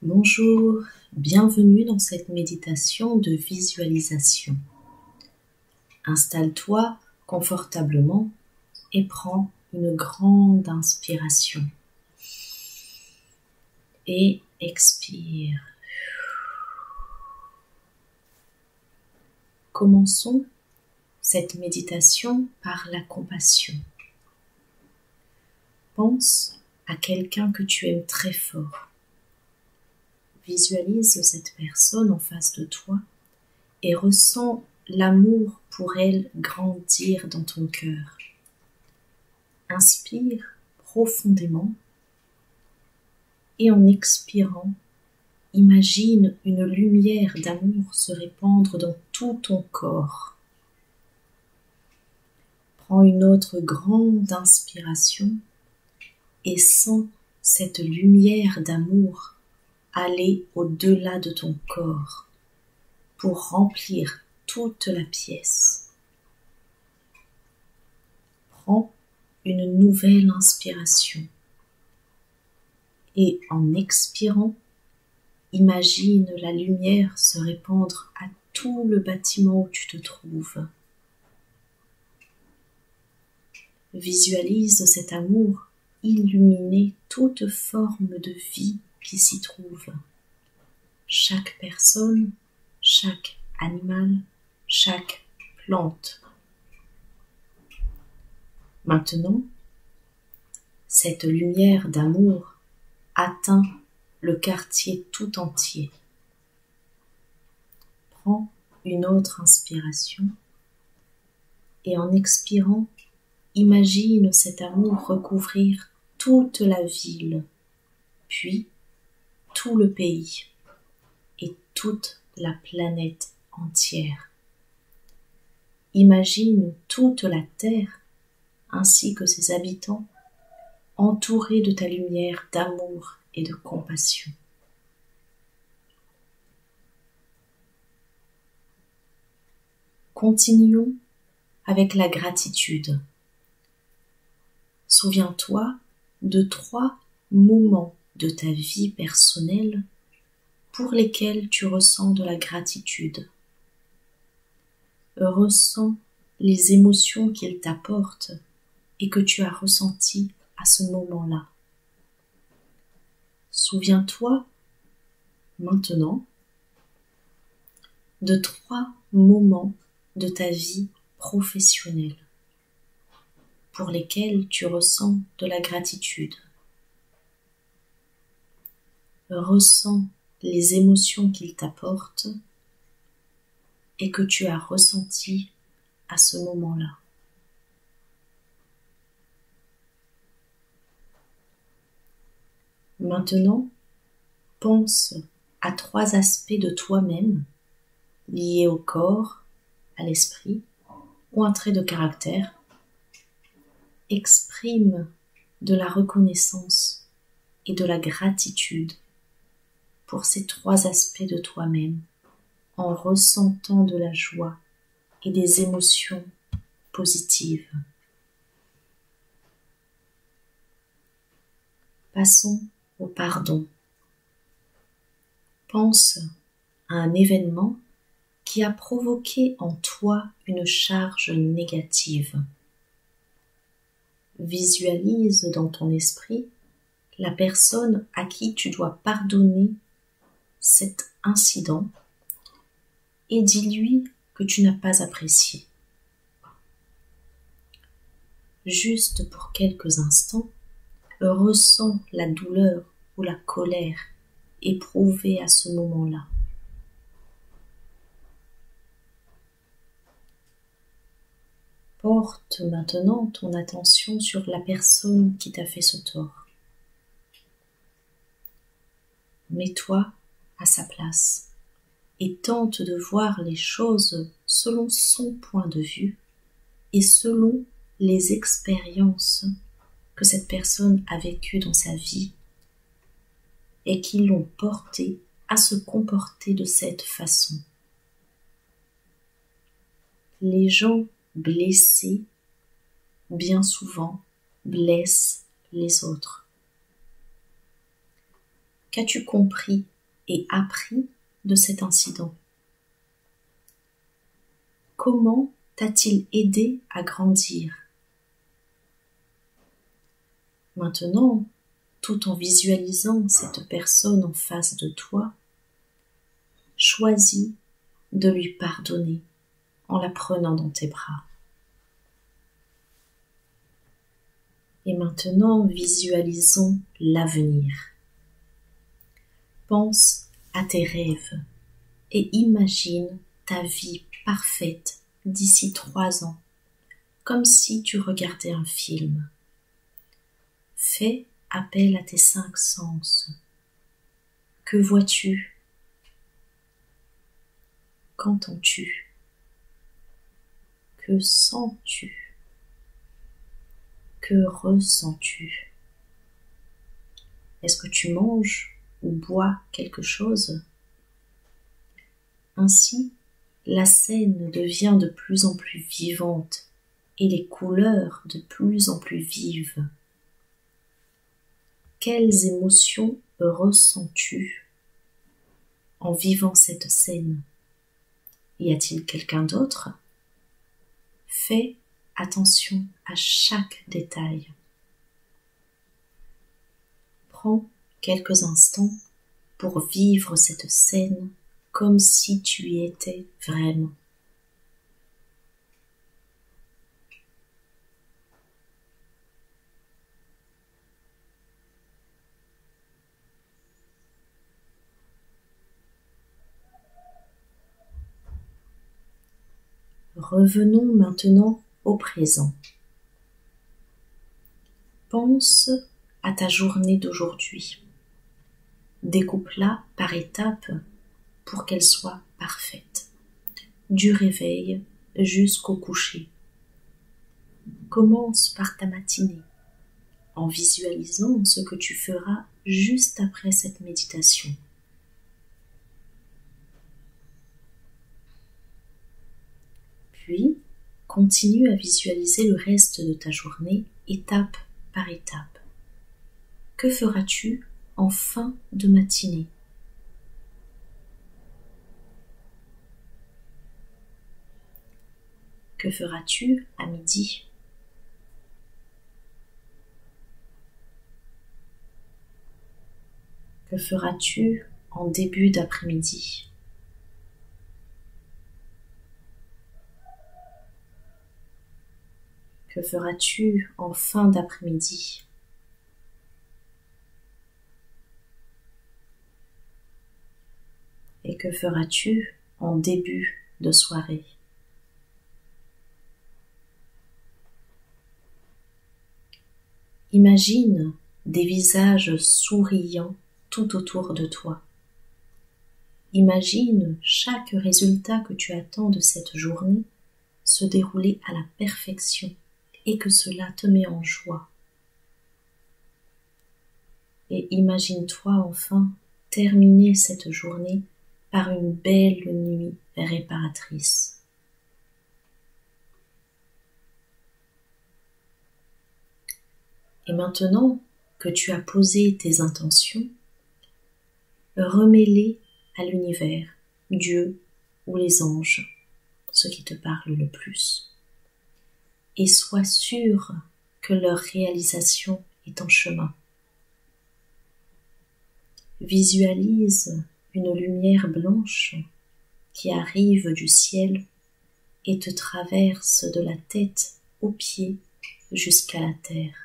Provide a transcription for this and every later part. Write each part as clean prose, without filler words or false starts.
Bonjour, bienvenue dans cette méditation de visualisation. Installe-toi confortablement et prends une grande inspiration. Et expire. Commençons cette méditation par la compassion. Pense à quelqu'un que tu aimes très fort. Visualise cette personne en face de toi et ressens l'amour pour elle grandir dans ton cœur. Inspire profondément et en expirant, imagine une lumière d'amour se répandre dans tout ton corps. Prends une autre grande inspiration et sens cette lumière d'amour aller au-delà de ton corps pour remplir toute la pièce. Prends une nouvelle inspiration et en expirant, imagine la lumière se répandre à tout le bâtiment où tu te trouves. Visualise cet amour illuminer toute forme de vie qui s'y trouve. Chaque personne, chaque animal, chaque plante. Maintenant, cette lumière d'amour atteint le quartier tout entier. Prends une autre inspiration et en expirant, imagine cet amour recouvrir toute la ville, puis tout le pays et toute la planète entière. Imagine toute la terre ainsi que ses habitants entourés de ta lumière d'amour et de compassion. Continuons avec la gratitude. Souviens-toi de 3 moments de ta vie personnelle pour lesquels tu ressens de la gratitude. Ressens les émotions qu'ils t'apportent et que tu as ressenties à ce moment-là. Souviens-toi maintenant de 3 moments de ta vie professionnelle pour lesquels tu ressens de la gratitude. Ressens les émotions qu'ils t'apportent et que tu as ressenties à ce moment-là. Maintenant, pense à 3 aspects de toi-même liés au corps, à l'esprit ou un trait de caractère. Exprime de la reconnaissance et de la gratitude pour ces 3 aspects de toi-même en ressentant de la joie et des émotions positives. Passons au pardon. Pense à un événement qui a provoqué en toi une charge négative. Visualise dans ton esprit la personne à qui tu dois pardonner cet incident et dis-lui que tu n'as pas apprécié. Juste pour quelques instants, ressens la douleur ou la colère éprouvée à ce moment-là. Porte maintenant ton attention sur la personne qui t'a fait ce tort. Mets-toi à sa place et tente de voir les choses selon son point de vue et selon les expériences que cette personne a vécues dans sa vie et qui l'ont porté à se comporter de cette façon. Les gens blessés, bien souvent, blessent les autres. Qu'as-tu compris et appris de cet incident? Comment t'a-t-il aidé à grandir? Maintenant, tout en visualisant cette personne en face de toi, choisis de lui pardonner en la prenant dans tes bras. Et maintenant, visualisons l'avenir. Pense à tes rêves et imagine ta vie parfaite d'ici 3 ans, comme si tu regardais un film. Fais appel à tes 5 sens. Que vois-tu? Qu'entends-tu? Que sens-tu? Que ressens-tu? Est-ce que tu manges ou bois quelque chose? Ainsi, la scène devient de plus en plus vivante et les couleurs de plus en plus vives. Quelles émotions ressens-tu en vivant cette scène? Y a-t-il quelqu'un d'autre? Fais attention à chaque détail. Prends quelques instants pour vivre cette scène comme si tu y étais vraiment. Revenons maintenant au présent. Pense à ta journée d'aujourd'hui. Découpe-la par étapes pour qu'elle soit parfaite, du réveil jusqu'au coucher. Commence par ta matinée, en visualisant ce que tu feras juste après cette méditation. Puis, continue à visualiser le reste de ta journée, étape par étape. Que feras-tu en fin de matinée? Que feras-tu à midi? Que feras-tu en début d'après-midi? Que feras-tu en fin d'après-midi? Et que feras-tu en début de soirée? Imagine des visages souriants tout autour de toi. Imagine chaque résultat que tu attends de cette journée se dérouler à la perfection et que cela te met en joie. Et imagine-toi enfin terminer cette journée par une belle nuit réparatrice. Et maintenant que tu as posé tes intentions, remets-les à l'univers, Dieu ou les anges, ce qui te parle le plus. Et sois sûr que leur réalisation est en chemin. Visualise une lumière blanche qui arrive du ciel et te traverse de la tête aux pieds jusqu'à la terre.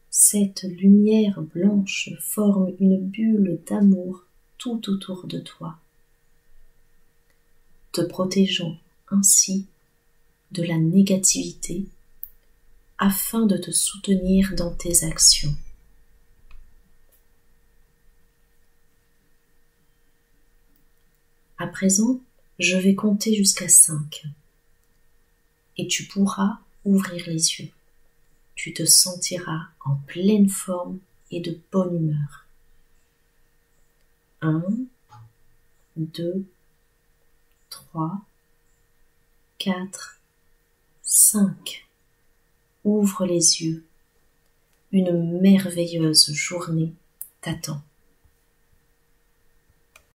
Cette lumière blanche forme une bulle d'amour tout autour de toi, te protégeant ainsi de la négativité afin de te soutenir dans tes actions. À présent, je vais compter jusqu'à 5 et tu pourras ouvrir les yeux. Tu te sentiras en pleine forme et de bonne humeur. 1, 2, 3, 4, 5. Ouvre les yeux. une merveilleuse journée t'attend.